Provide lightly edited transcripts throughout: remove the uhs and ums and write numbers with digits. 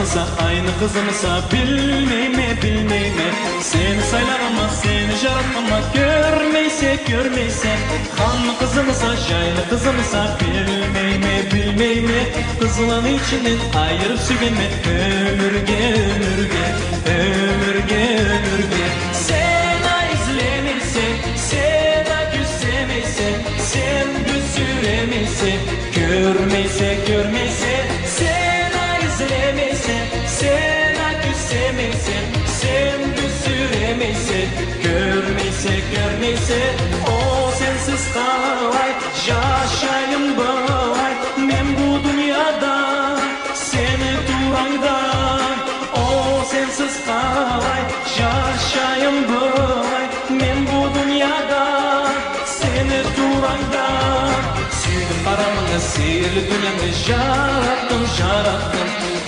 kızımsa, aynı kızımsa bilmeyme. Seni saylar ama seni jaratmama, görmeyse han kızımsa, jaylı kızımsa bilmeyme. Kızılan içinden ayırıp sügenme, ömürge. Sena izlemeyse, sena küsemeyse, sen büsüremeyse, görmeyse. Sena izlemeyse, sena küsemeyse, sen büsüremeyse, görmeyse. O sensiz kalay, yaşayım bağay, men bu dünyada seni durayda. O sensiz kalay, yaşayım bağay, men bu dünyada seni durayda. Süydüm karamını, sihirli dünyamı jarattım.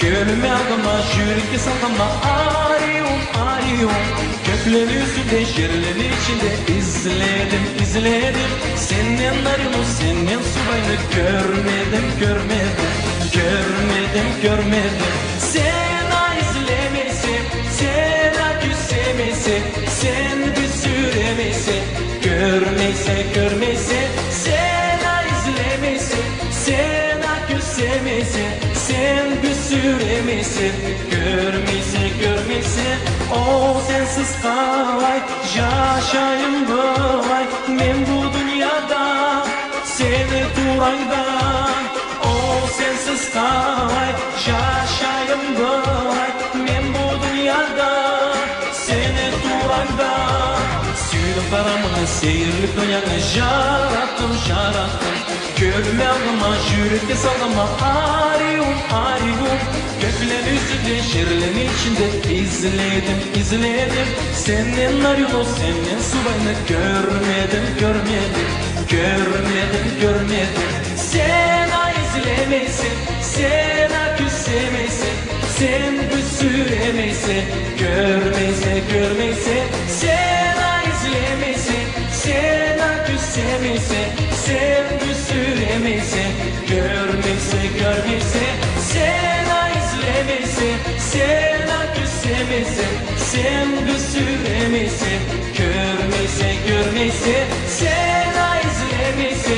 Gönlüme algıma, yürekte salgıma, arıyorum. Göklerin üstünde, yerlerin içinde izledim. Senin arını, senin subayını görmedim. Sena izlemeyse, sena küsemeyse, sen büsüremeyse, görmeyse. Sena izlemeyse, sena küsemeyse, sen büsüremeyse, görmeyse. O sensiz kalay, yaşayım bağay, men bu dünyada seni durayda. O sensiz kalay, yaşayım bağay, men bu dünyada seni durayda. Süydüm karamını, seyirli dünyamı jarattım. Gönlüme algıma, yürekte salgıma, arıyorum. Göklerin üstünde, yerlerin içinde izledim. Senin arını, senin subayını görmedim. Sena izlemeyse, sena küsemeyse, sen büsüremeyse, görmeyse. Sena izlemeyse, sena küsemeyse, sen büsüremeyse, görmeyse. Sena izlemeyse, sena küsemeyse, sen büsüremeyse, görmeyse. Sena izlemeyse,